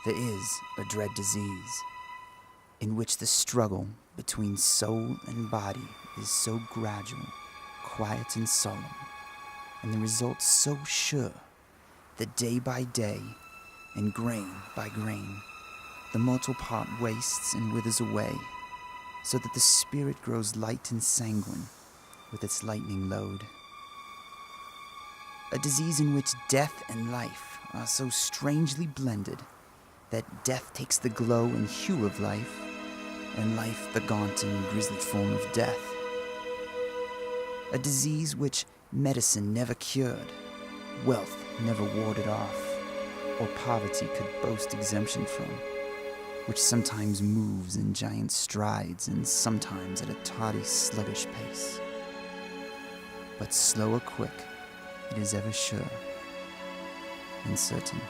there is a dread disease in which the struggle between soul and body is so gradual, quiet and solemn, and the results so sure that day by day and grain by grain, the mortal part wastes and withers away, so that the spirit grows light and sanguine with its lightning load. A disease in which death and life are so strangely blended that death takes the glow and hue of life, and life the gaunt and grisly form of death. A disease which medicine never cured, wealth never warded off, or poverty could boast exemption from, which sometimes moves in giant strides and sometimes at a tardy, sluggish pace. But slow or quick, it is ever sure and certain.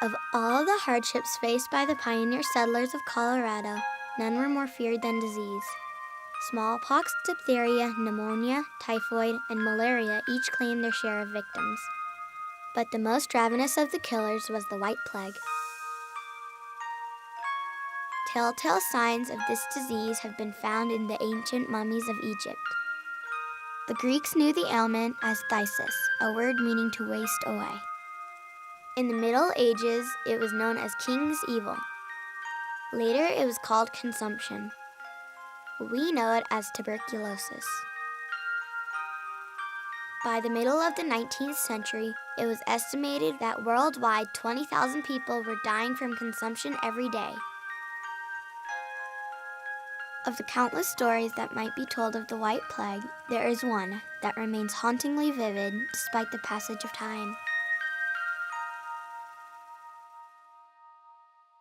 Of all the hardships faced by the pioneer settlers of Colorado, none were more feared than disease. Smallpox, diphtheria, pneumonia, typhoid, and malaria each claimed their share of victims. But the most ravenous of the killers was the White Plague. Telltale signs of this disease have been found in the ancient mummies of Egypt. The Greeks knew the ailment as phthisis, a word meaning to waste away. In the Middle Ages, it was known as King's Evil. Later, it was called consumption. We know it as tuberculosis. By the middle of the 19th century, it was estimated that worldwide 20,000 people were dying from consumption every day. Of the countless stories that might be told of the White Plague, there is one that remains hauntingly vivid despite the passage of time.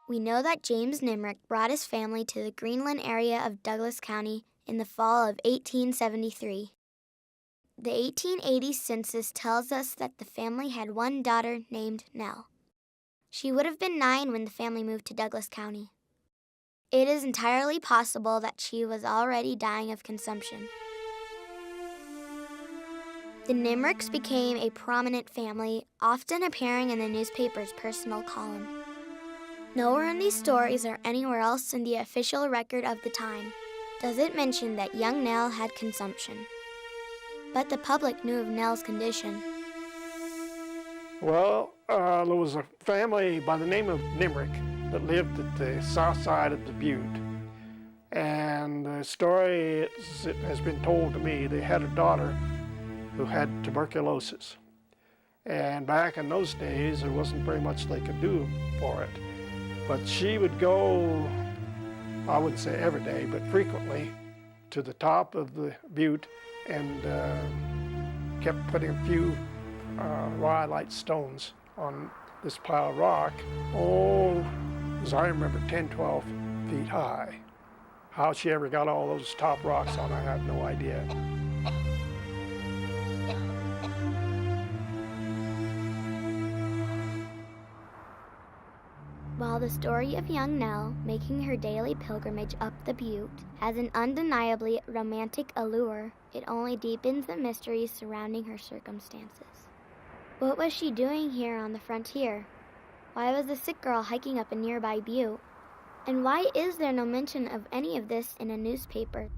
We know that James Nimerik brought his family to the Greenland area of Douglas County in the fall of 1873. The 1880 census tells us that the family had one daughter named Nell. She would have been 9 when the family moved to Douglas County. It is entirely possible that she was already dying of consumption. The Nimeriks became a prominent family, often appearing in the newspaper's personal column. Nowhere in these stories or anywhere else in the official record of the time does it mention that young Nell had consumption. But the public knew of Nell's condition. Well, there was a family by the name of Nimerik that lived at the south side of the Butte. And the story has been told to me, they had a daughter who had tuberculosis. And back in those days, there wasn't very much they could do for it. But she would go, I wouldn't say every day, but frequently, to the top of the butte and kept putting a few rhyolite stones on this pile of rock. Oh, as I remember, 10, 12 feet high. How she ever got all those top rocks on, I have no idea. While the story of young Nell making her daily pilgrimage up the butte has an undeniably romantic allure, it only deepens the mysteries surrounding her circumstances. What was she doing here on the frontier? Why was the sick girl hiking up a nearby butte? And why is there no mention of any of this in a newspaper?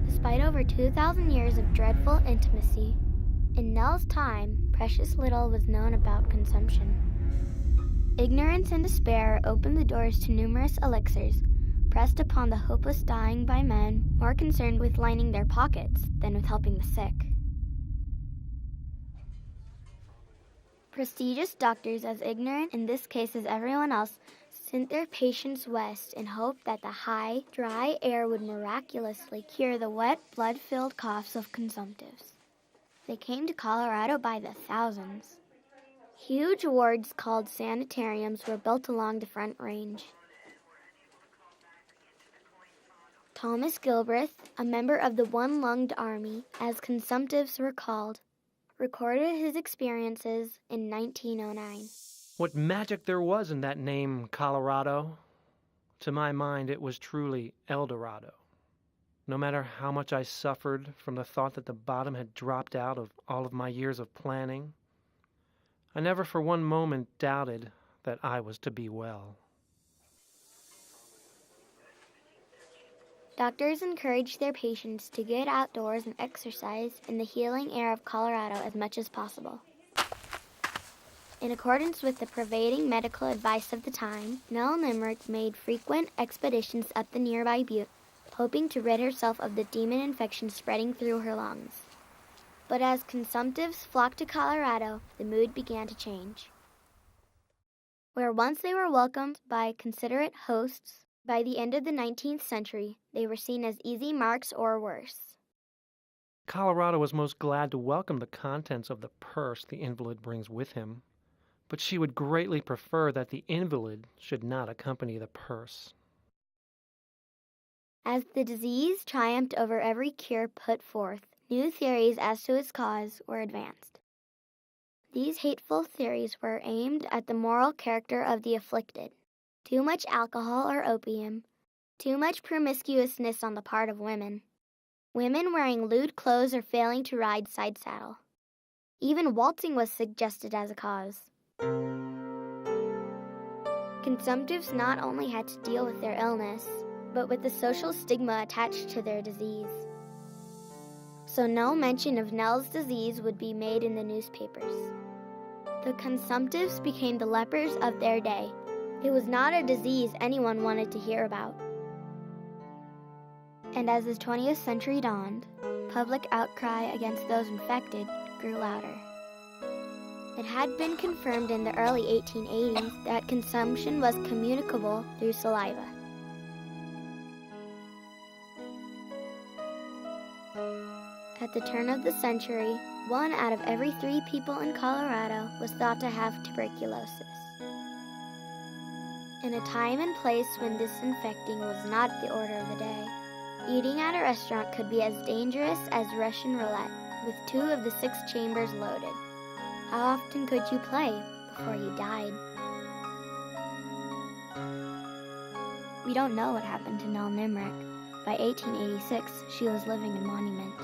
Despite over 2,000 years of dreadful intimacy, in Nell's time, precious little was known about consumption. Ignorance and despair opened the doors to numerous elixirs, pressed upon the hopeless dying by men more concerned with lining their pockets than with helping the sick. Prestigious doctors, as ignorant in this case as everyone else, sent their patients west in hope that the high, dry air would miraculously cure the wet, blood-filled coughs of consumptives. They came to Colorado by the thousands. Huge wards called sanitariums were built along the Front Range. Thomas Gilbreth, a member of the One-Lunged Army, as consumptives were called, recorded his experiences in 1909. What magic there was in that name, Colorado. To my mind, it was truly El Dorado. No matter how much I suffered from the thought that the bottom had dropped out of all of my years of planning, I never for one moment doubted that I was to be well. Doctors encouraged their patients to get outdoors and exercise in the healing air of Colorado as much as possible. In accordance with the pervading medical advice of the time, Nell Nimerik made frequent expeditions up the nearby butte, hoping to rid herself of the demon infection spreading through her lungs. But as consumptives flocked to Colorado, the mood began to change. Where once they were welcomed by considerate hosts, by the end of the 19th century, they were seen as easy marks or worse. Colorado was most glad to welcome the contents of the purse the invalid brings with him, but she would greatly prefer that the invalid should not accompany the purse. As the disease triumphed over every cure put forth, new theories as to its cause were advanced. These hateful theories were aimed at the moral character of the afflicted. Too much alcohol or opium, too much promiscuousness on the part of women, women wearing lewd clothes or failing to ride side saddle. Even waltzing was suggested as a cause. Consumptives not only had to deal with their illness, but with the social stigma attached to their disease. So no mention of Nell's disease would be made in the newspapers. The consumptives became the lepers of their day. It was not a disease anyone wanted to hear about. And as the 20th century dawned, public outcry against those infected grew louder. It had been confirmed in the early 1880s that consumption was communicable through saliva. At the turn of the century, 1 out of every 3 people in Colorado was thought to have tuberculosis. In a time and place when disinfecting was not the order of the day, eating at a restaurant could be as dangerous as Russian roulette, with 2 of the 6 chambers loaded. How often could you play before you died? We don't know what happened to Nell Nimerik. By 1886, she was living in Monument.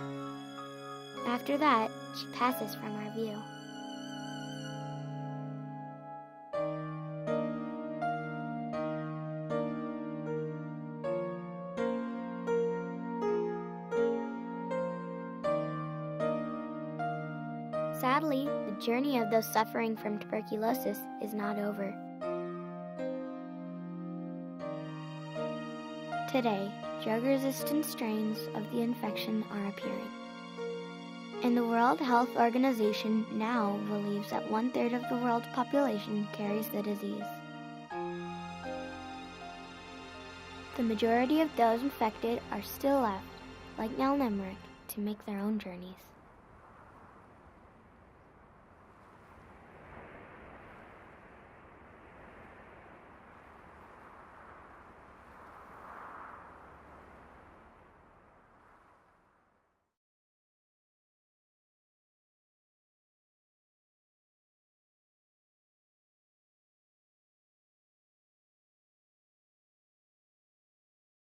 After that, she passes from our view. Sadly, the journey of those suffering from tuberculosis is not over. Today, drug-resistant strains of the infection are appearing. And the World Health Organization now believes that 1/3 of the world's population carries the disease. The majority of those infected are still left, like Nell Nimerik, to make their own journeys.